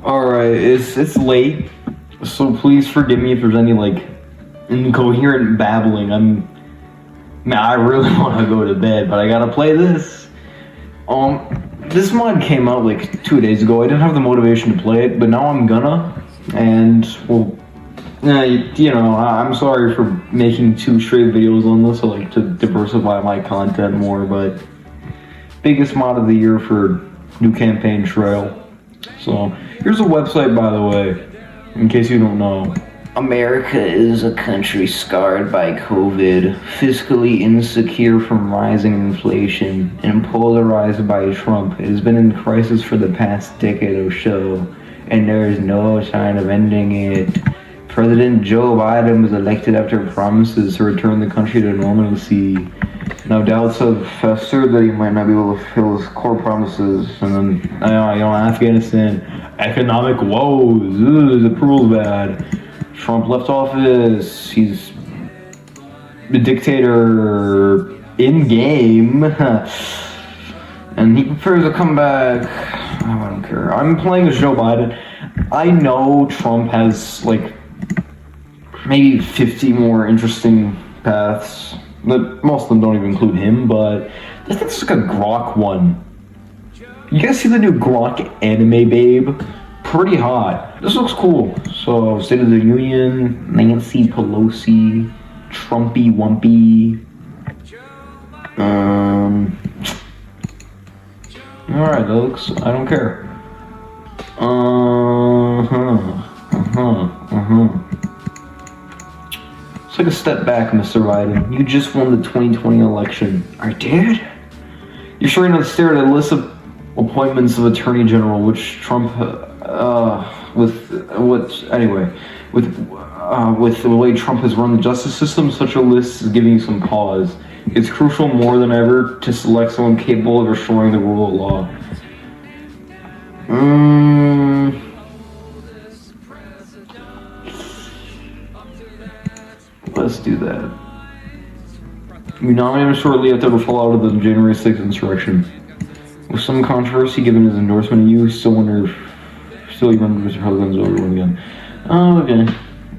Alright, it's late, so please forgive me if there's any like incoherent babbling. Man, I really want to go to bed, but I gotta play this. This mod came out like 2 days ago. I didn't have the motivation to play it, but now I'm gonna. And well, I'm sorry for making 2 straight videos on this. I like to diversify my content more, but biggest mod of the year for new campaign trail. So here's a website, by the way, in case you don't know. America is a country scarred by COVID, fiscally insecure from rising inflation, and polarized by Trump. It has been in crisis for the past decade or so, and there is no sign of ending it. President Joe Biden was elected after promises to return the country to normalcy. Now doubts have festered that he might not be able to fulfill his core promises. And then, Afghanistan, economic woes, the approval's bad. Trump left office, he's the dictator in game, and he prefers to come back. I don't care. I'm playing as Joe Biden. I know Trump has like maybe 50 more interesting paths. Most of them don't even include him, but I think it's like a Grok one. You guys see the new Grok anime, babe? Pretty hot. This looks cool. So, State of the Union, Nancy Pelosi, Trumpy Wumpy. Alright, that looks, I don't care. Let's take a step back, Mr. Biden. You just won the 2020 election. I did? You're sure you're not staring at a list of appointments of Attorney General, which Trump, with the way Trump has run the justice system, such a list is giving you some pause. It's crucial more than ever to select someone capable of restoring the rule of law. Let's do that. We nominated him shortly after the fallout of the January 6th insurrection. With some controversy given his endorsement of you, still you remember Mr. Republicans over again. Oh, okay.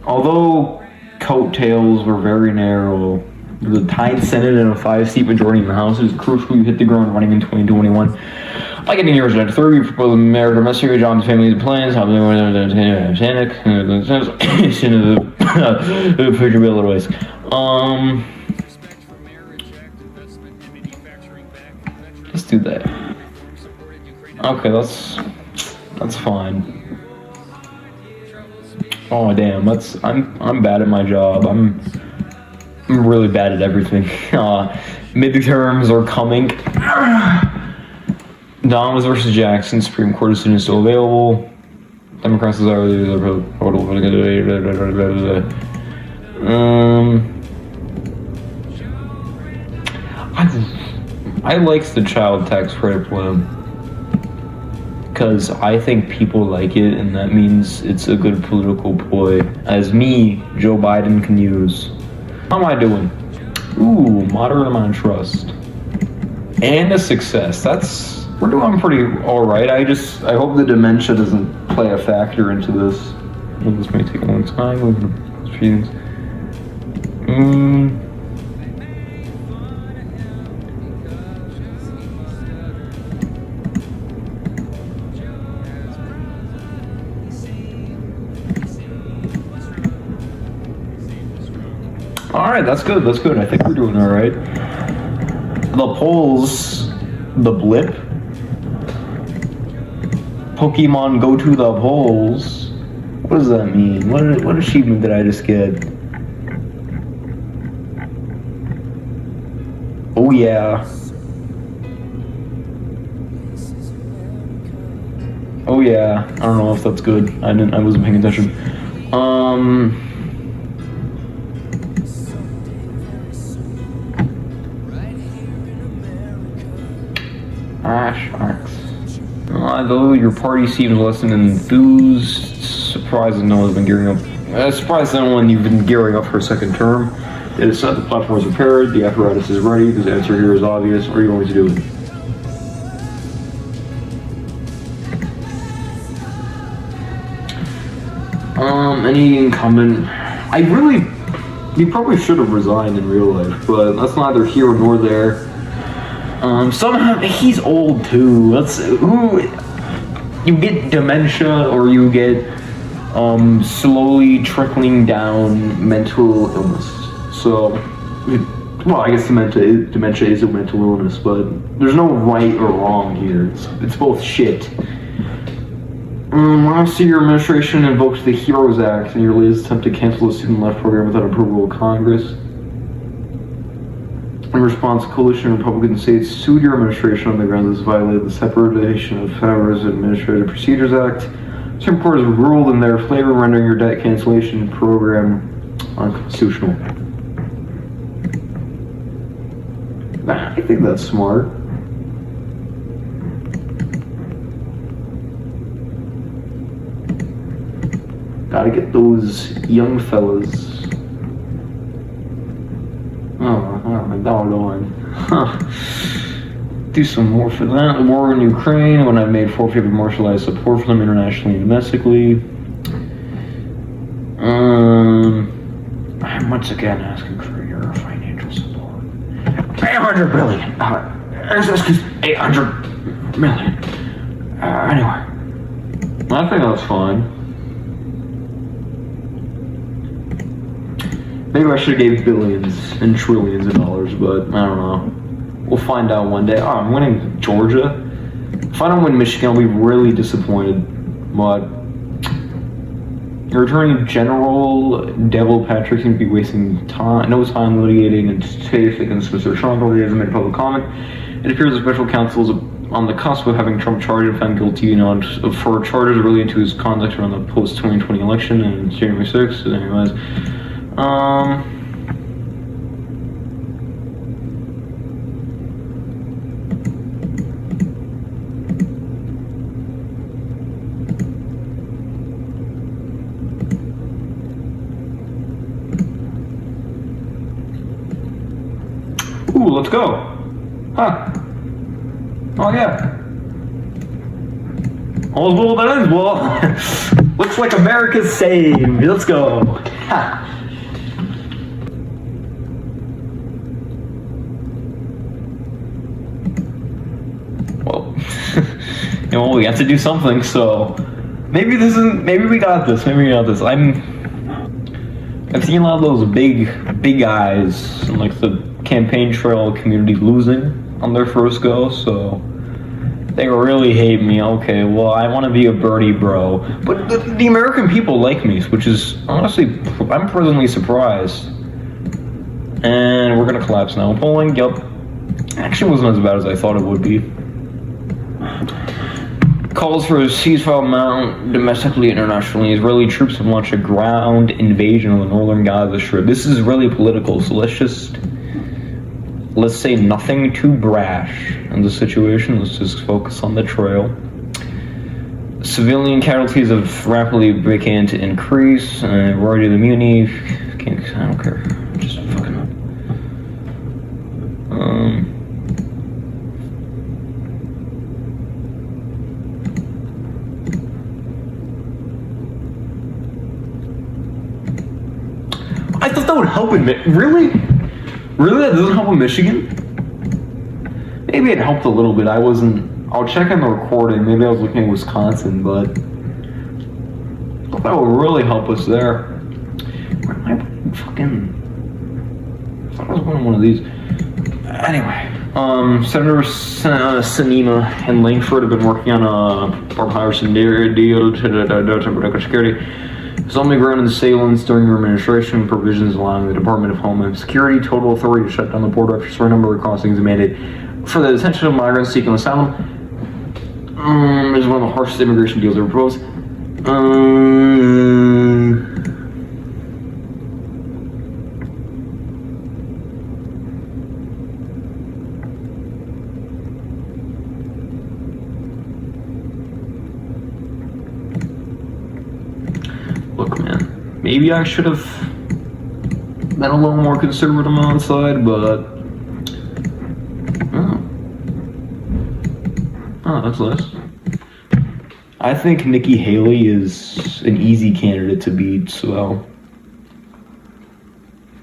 Although coattails were very narrow, the tied Senate and a 5-seat majority in the House, it is crucial you hit the ground running in 2021. Like getting yours at 30, you propose America message jobs, families, and plans, how they want to panic, future bill otherwise. Let's do that. Okay, that's fine. Oh damn, I'm bad at my job. I'm really bad at everything. Midterms are coming. Thomas versus Jackson, Supreme Court decision is still available. Democrats desire I liked the child tax credit plan because I think people like it, and that means it's a good political ploy. As me, Joe Biden, can use. How am I doing? Ooh, moderate amount of trust. And a success. We're doing pretty alright. I hope the dementia doesn't play a factor into this. Well, this may take a long time. Alright, that's good. I think we're doing alright. The polls, the blip. Pokemon go to the polls. What does that mean? What achievement did I just get? Oh yeah. Oh yeah. I don't know if that's good. I wasn't paying attention. Sharks. Though your party seems less than enthused, surprised that no one's been gearing up. Surprised that no one you've been gearing up for a second term. It is set, the platform is prepared, the apparatus is ready, the answer here is obvious. What are you going to do? Any incumbent, he probably should have resigned in real life, but that's neither here nor there. Somehow, he's old too. You get dementia or you get, slowly trickling down mental illness. So, well, I guess dementia is a mental illness, but there's no right or wrong here. It's both shit. Last year, your administration invoked the HEROES Act in your latest attempt to cancel the student left program without approval of Congress. In response, coalition Republican states sued your administration on the grounds this violated the Separation of Powers and Administrative Procedures Act. Supreme Court has ruled in their favor, rendering your debt cancellation program unconstitutional. I think that's smart. Gotta get those young fellas. Oh my doggone. Do some more for that. The war in Ukraine, when I made 450 martialized support for them internationally and domestically. I'm once again asking for your financial support. 800 billion. 800 million. Anyway. I think that's fine. Maybe I should have gave billions and trillions of dollars, but I don't know. We'll find out one day. Oh, I'm winning Georgia. If I don't win Michigan, I'll be really disappointed. But your Attorney General, Devil Patrick, seems to be wasting no time litigating and faith against Mr. Trump, or he hasn't made public comment. It appears the special counsel is on the cusp of having Trump charged and found guilty for charges relating to his conduct around the post-2020 election and January 6th. Anyways. Ooh, let's go. Huh. Oh, yeah. All's well that ends well. Looks like America's saved. Let's go. Ha. Well, we have to do something, so maybe we got this. I've seen a lot of those big guys in like the campaign trail community losing on their first go, so they really hate me. Okay, well, I want to be a Bernie bro, but the American people like me, which is honestly, I'm pleasantly surprised. And we're gonna collapse now. Polling, yep, actually wasn't as bad as I thought it would be. Calls for a ceasefire mount domestically, internationally. Israeli troops have launched a ground invasion of the northern Gaza Strip. This is really political, so let's say nothing too brash in the situation. Let's just focus on the trail. Civilian casualties have rapidly begun to increase. Variety of the mutiny. I don't care. Just fucking up. I thought that would help in Really, that doesn't help in Michigan? Maybe it helped a little bit. I'll check on the recording. Maybe I was looking at Wisconsin, but I thought that would really help us there. Where am I fucking... I thought I was going one of these. Anyway, Senator Sinema and Langford have been working on a bipartisan deal to protect security. Zombie ground and assailants during your administration, provisions allowing the Department of Homeland Security total authority to shut down the border after a certain number of crossings mandated for the detention of migrants seeking asylum. Is one of the harshest immigration deals ever proposed. Look, man, maybe I should have been a little more conservative on the side, but oh, that's nice. I think Nikki Haley is an easy candidate to beat, so.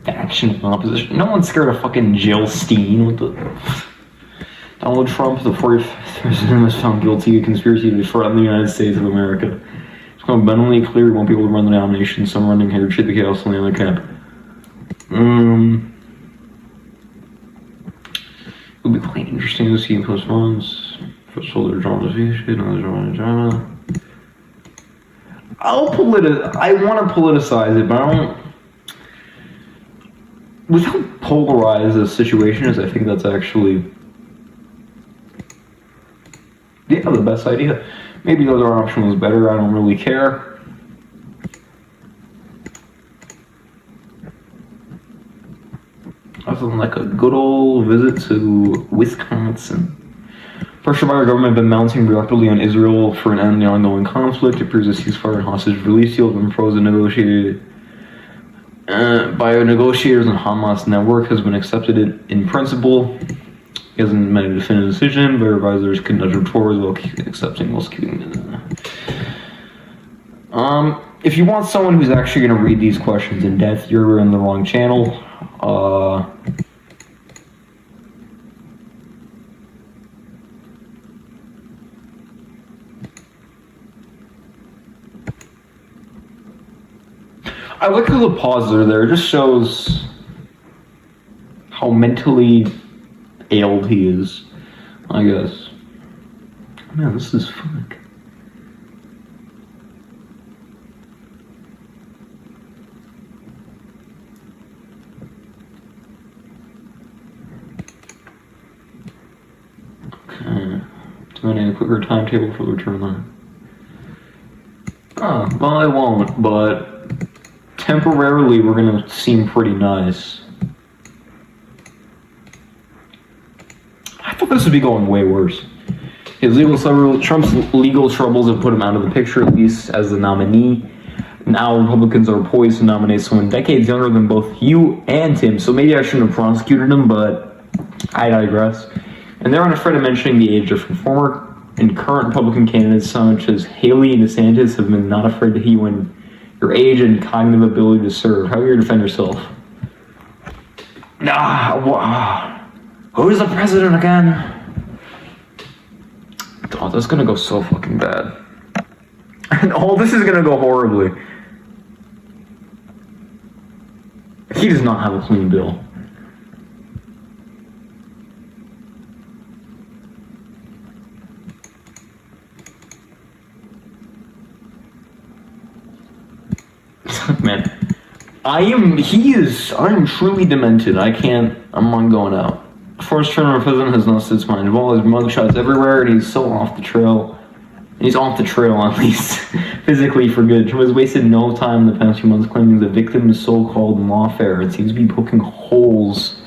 Action opposition. No one's scared of fucking Jill Stein with the. Donald Trump, the 45th president, was found guilty of conspiracy to defraud the United States of America. It's called abundantly clear he won't be able to run the nomination. Some running here, shit the chaos on the other cap. It'll be quite interesting to see post runs. First of all, their drama another drama. I want to politicize it, but I don't. With how polarized the situation is, I think that's actually. Yeah, the best idea. Maybe the other option was better, I don't really care. Other than like a good old visit to Wisconsin. Pressure by our government has been mounting rapidly on Israel for an end to the ongoing conflict. It appears a ceasefire and hostage release deal has been frozen negotiated by negotiators and Hamas network has been accepted in principle. He hasn't made a definitive decision, but advisors can nudge him towards while accepting while keeping it. If you want someone who's actually going to read these questions in depth, you're in the wrong channel. I like how the pauses are there. It just shows how mentally ailed he is, I guess. Man, this is fuck. Okay. Demanding a quicker timetable for the return line. Oh, well, I won't, but temporarily we're gonna seem pretty nice. I thought this would be going way worse. Trump's legal troubles have put him out of the picture, at least as the nominee. Now Republicans are poised to nominate someone decades younger than both you and Tim, so maybe I shouldn't have prosecuted him, but I digress. And they're unafraid of mentioning the age difference. Former and current Republican candidates such as Haley and DeSantis have been not afraid to hew in your age and cognitive ability to serve. How are you going to defend yourself? Who's the president again? God, that's gonna go so fucking bad. And all this is gonna go horribly. He does not have a clean bill. Man, I am truly demented. I'm not going out. First term of president has lost his mind. All his mugshots everywhere, and he's so off the trail. He's off the trail, at least, physically for good. Trump has wasted no time in the past few months claiming the victim of so-called lawfare. It seems to be poking holes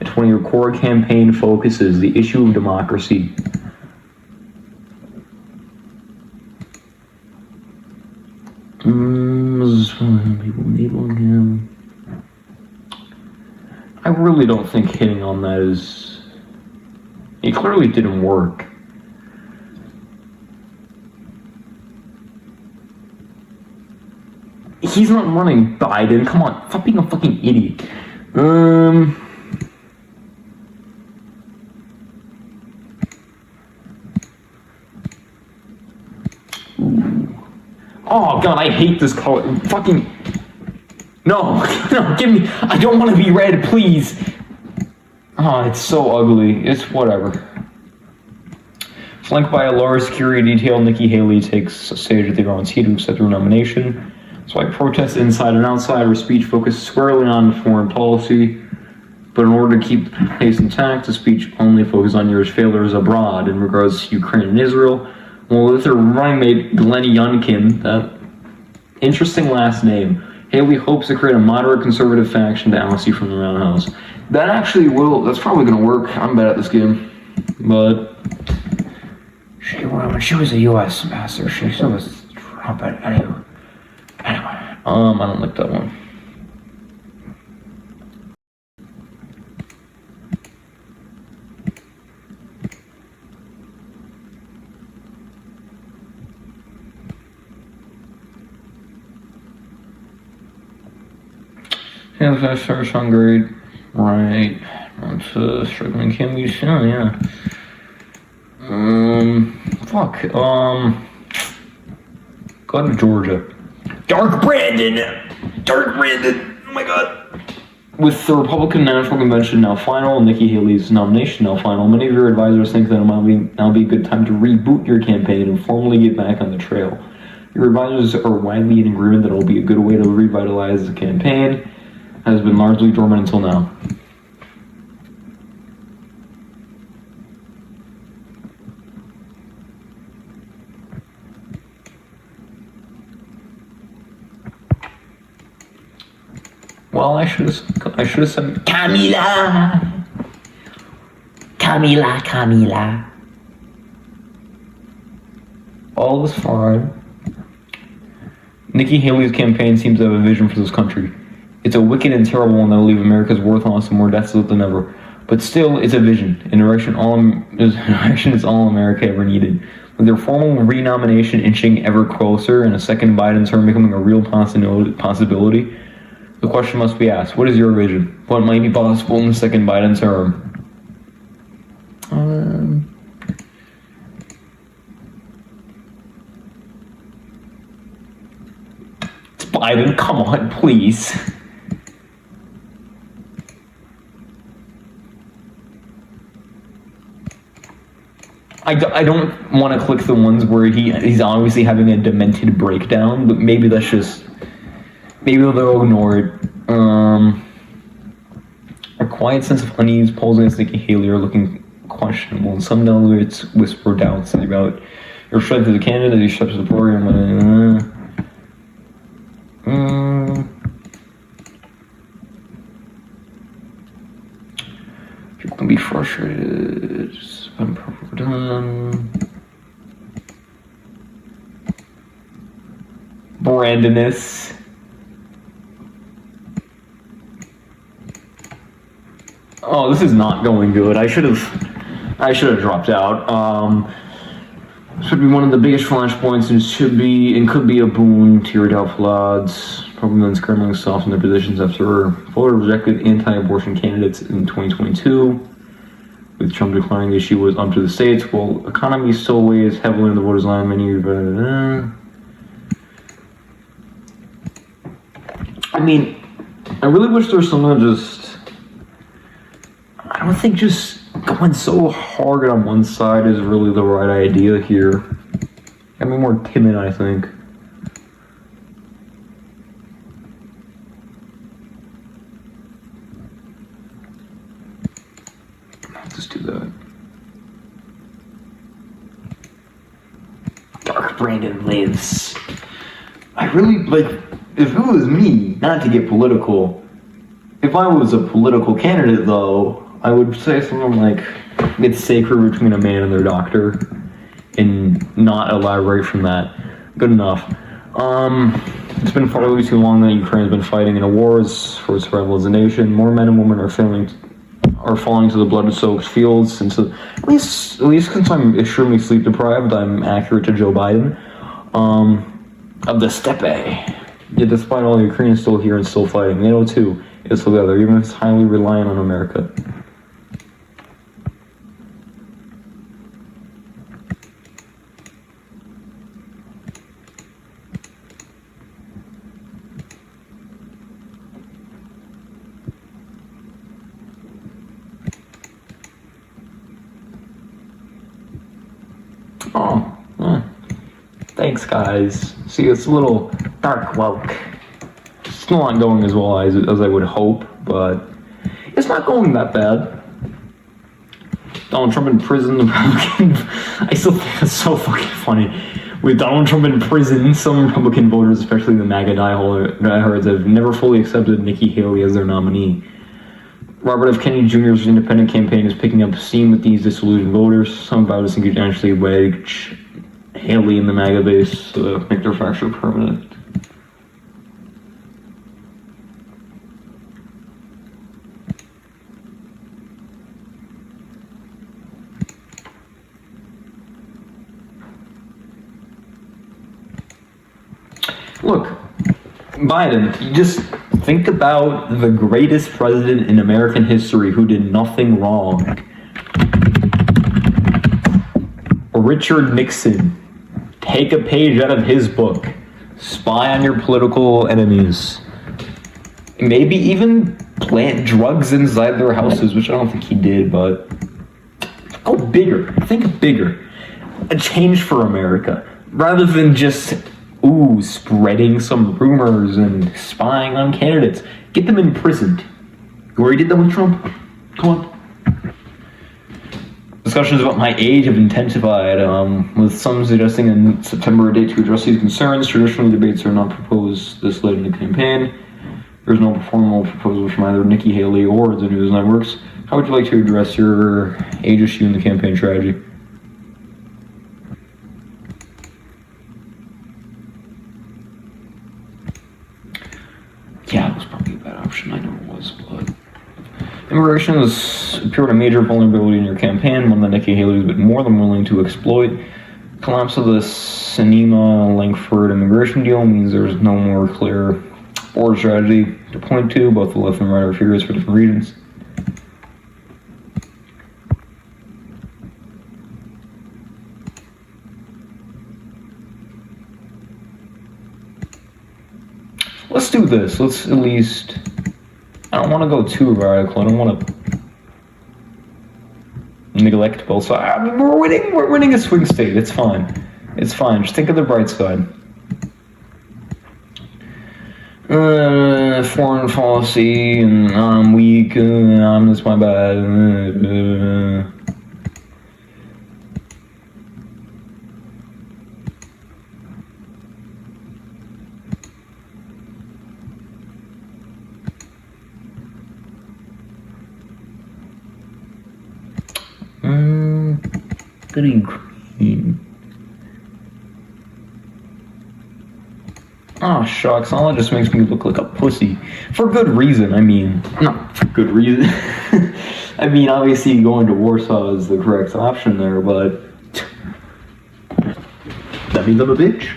at one of your core campaign focuses, the issue of democracy. People enabling him. I really don't think hitting on that is... It clearly didn't work. He's not running Biden. Come on, stop being a fucking idiot. Oh god, I hate this color. Fucking... No, no, give me... I don't want to be red, please. Oh, it's so ugly. It's whatever. Flanked by a lower security detail, Nikki Haley takes a stage at the ground seat to accept her nomination. So I protest inside and outside, her speech focused squarely on foreign policy. But in order to keep the pace intact, the speech only focused on your failures abroad in regards to Ukraine and Israel. Well, with her running mate, Glenn Youngkin, that interesting last name, Haley hopes to create a moderate conservative faction to oust you from the roundhouse. That actually will, that's probably going to work. I'm bad at this game. But when she was a U.S. ambassador, she still was Trump. Anyway, I don't like that one. Yeah, that starts on great. Right. That's struggling can be soon, yeah. Fuck. Go to Georgia. Dark Brandon! Oh my god. With the Republican National Convention now final, Nikki Haley's nomination now final, many of your advisors think that it might now be a good time to reboot your campaign and formally get back on the trail. Your advisors are widely in agreement that it will be a good way to revitalize the campaign, has been largely dormant until now. Well, I should have said Camila. All is fine. Nikki Haley's campaign seems to have a vision for this country. It's a wicked and terrible one that will leave America's worthless and more desolate than ever. But still, it's a vision, a direction is all America ever needed. With their formal renomination inching ever closer and a second Biden term becoming a real possibility, the question must be asked, what is your vision? What might be possible in the second Biden term? It's Biden, come on, please. I don't want to click the ones where he's obviously having a demented breakdown, but maybe that's just... Maybe they'll ignore it. A quiet sense of unease polls against Nikki Haley are looking questionable, and some delegates whisper doubts about your strength as a candidate, your steps to the program. People can be frustrated. Brandonus. Oh, this is not going good. I should have dropped out. Should be one of the biggest flashpoints, and could be a boon to your doubtful odds. Republicans scrambling to soften their positions after voters rejected anti-abortion candidates in 2022. With Trump declaring the issue was up to the states, while economy still weighs heavily on the voters' line. I mean, I really wish there was someone just... I don't think just going so hard on one side is really the right idea here. I mean, more timid, I think. I'll just do that. Dark Brandon lives. I really, like, if it was me, not to get political, if I was a political candidate, though, I would say something like, it's sacred between a man and their doctor, and not elaborate from that. Good enough. It's been far too long that Ukraine's been fighting in a wars for its survival as a nation. More men and women are falling to the blood-soaked fields. Since at least since I'm extremely sleep deprived, I'm accurate to Joe Biden. Of the steppe. Yet despite all, the Ukrainians still here and still fighting. NATO too is together, even if it's highly reliant on America. Thanks, guys. See, it's a little dark woke. It's still not going as well as I would hope, but it's not going that bad. Donald Trump in prison, the Republican... I still think that's so fucking funny. With Donald Trump in prison, some Republican voters, especially the MAGA diehards, have never fully accepted Nikki Haley as their nominee. Robert F. Kennedy Jr.'s independent campaign is picking up steam with these disillusioned voters. Some voters think he'd actually wedge Haley in the MAGA base to make their fracture permanent. Look, Biden, just Think about the greatest president in American history who did nothing wrong. Richard Nixon. Take a page out of his book. Spy on your political enemies. Maybe even plant drugs inside their houses, which I don't think he did, but go bigger. Think bigger. A change for America. Rather than just, spreading some rumors and spying on candidates. Get them imprisoned. You already did that with Trump? Come on. Discussions about my age have intensified, with some suggesting a September date to address these concerns. Traditionally, debates are not proposed this late in the campaign. There's no formal proposal from either Nikki Haley or the news networks. How would you like to address your age issue in the campaign strategy? Yeah, it was probably a bad option. I know it was, but immigration has appeared a major vulnerability in your campaign, one that Nikki Haley has been more than willing to exploit. Collapse of the Sinema-Langford immigration deal means there's no more clear border strategy to point to. Both the left and right are furious for different reasons. Let's do this. Let's at least... I don't want to go too radical. I don't want to neglect both sides. I mean, we're winning a swing state. It's fine. It's fine. Just think of the bright side. Foreign policy, and I'm weak. That's my bad. Goody green. Oh, shucks. All that just makes me look like a pussy. For good reason, I mean. Not for good reason. I mean, obviously going to Warsaw is the correct option there, but that means I'm a bitch.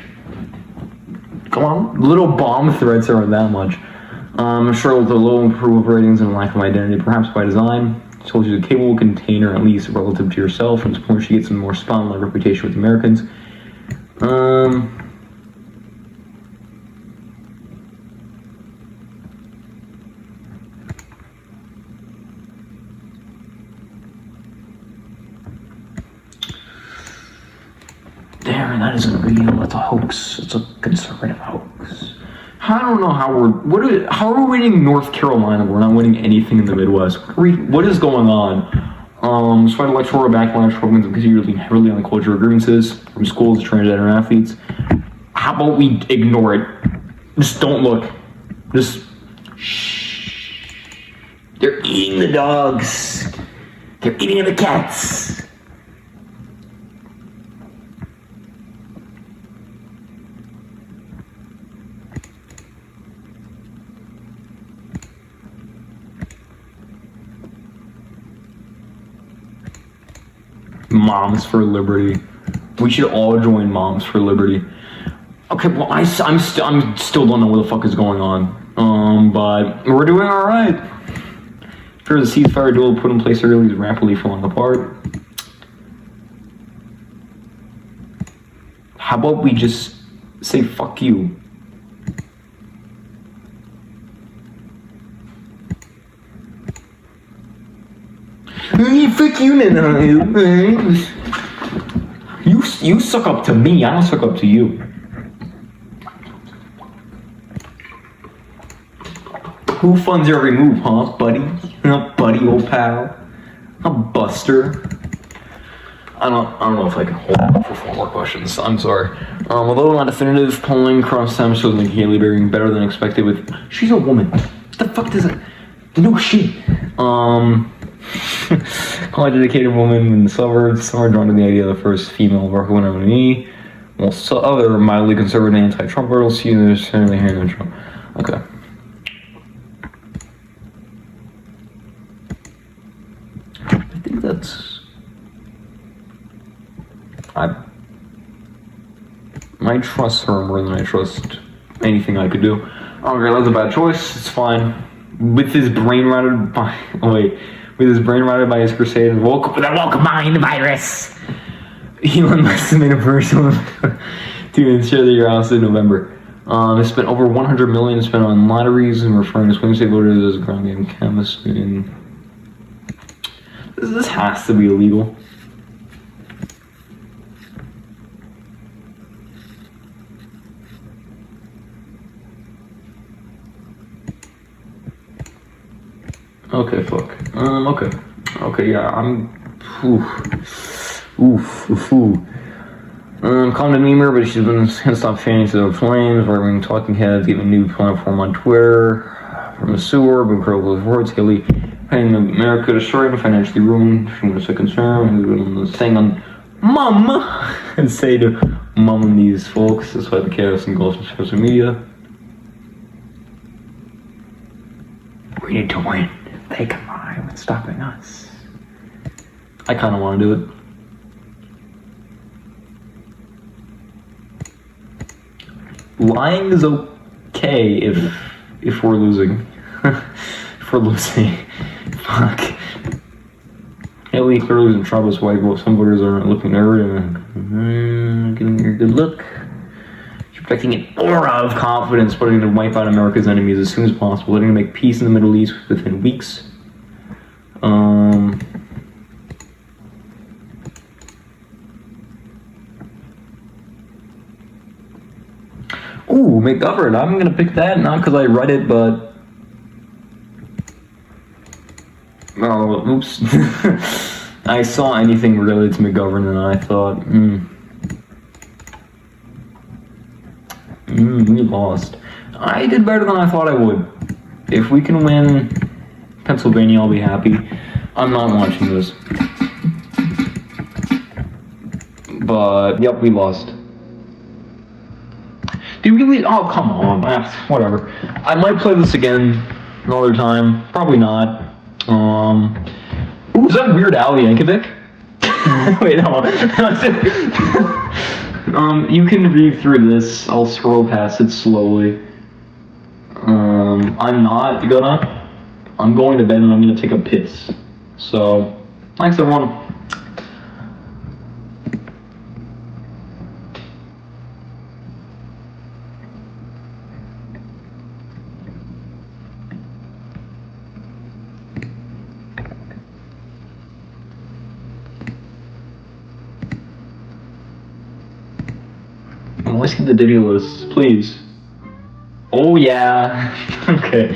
Come on. Little bomb threats aren't that much. I'm sure with the low approval ratings and lack of identity, perhaps by design, told you the capable container, at least relative to yourself, and this point she gets a more spotlight reputation with Americans. Darren, that isn't real. That's a hoax. It's a conservative hoax. I don't know how how are we winning North Carolina? We're not winning anything in the Midwest. What is going on? Despite electoral backlash, programs have continued to lean heavily on cultural grievances from schools to transgender athletes. How about we ignore it? Just don't look. Just shh. They're eating the dogs. They're eating the cats. Moms for Liberty. We should all join Moms for Liberty. Okay, well, I'm still don't know what the fuck is going on. But we're doing all right. After the ceasefire deal put in place early is rapidly falling apart. How about we just say fuck you? Fuck you, you suck up to me. I don't suck up to you. Who funds your every move, huh, buddy? Buddy, old pal. A buster. I don't know if I can hold on for 4 more questions. I'm sorry. Although not definitive, polling across time shows Nikki Haley being better than expected with... She's a woman. What the fuck does it... No shit. Call a dedicated woman in the suburbs. Some are drawn to the idea of the first female worker nominee, while other mildly conservative anti-Trump girls see necessarily handling Trump. Okay. I think that's... I trust her more than I trust anything I could do. Okay, that's a bad choice. It's fine. With his brain rotted by his crusade and woke with a woke mind virus. Elon Musk made a personal to ensure that your house in November. He spent over 100 million spent on lotteries and referring to swing state voters as a ground game canvas. This has to be illegal. Okay, fuck. Okay, yeah, calm to Memer, but she's been can't stop fanning to the flames, right-wing talking heads, even a new platform on Twitter, from the sewer, been critical of words, Haley, painting America destroyed and financially ruined, she was a concern, saying on Mum, and say to Mum and these folks, that's why the chaos engulfs social media. We need to win. They combine with stopping us. I kind of want to do it. Lying is okay if we're losing. If we're losing. Fuck. Haley clearly is in trouble, so why some voters are looking nervous and giving her a good look. She's projecting an aura of confidence, putting to wipe out America's enemies as soon as possible, letting them make peace in the Middle East within weeks. Ooh, McGovern. I'm gonna pick that, not because I read it, but... Oh, oops. I saw anything related to McGovern and I thought, we lost. I did better than I thought I would. If we can win Pennsylvania, I'll be happy. I'm not watching this. But, yep, we lost. Do we really? Oh, come on. Whatever. I might play this again another time. Probably not. Ooh, is that Weird Al Yankovic? Wait, hold on. You can read through this. I'll scroll past it slowly. I'm not gonna. I'm going to bed and I'm gonna take a piss. So, thanks everyone. Let's get the video lists, please. Oh yeah. Okay.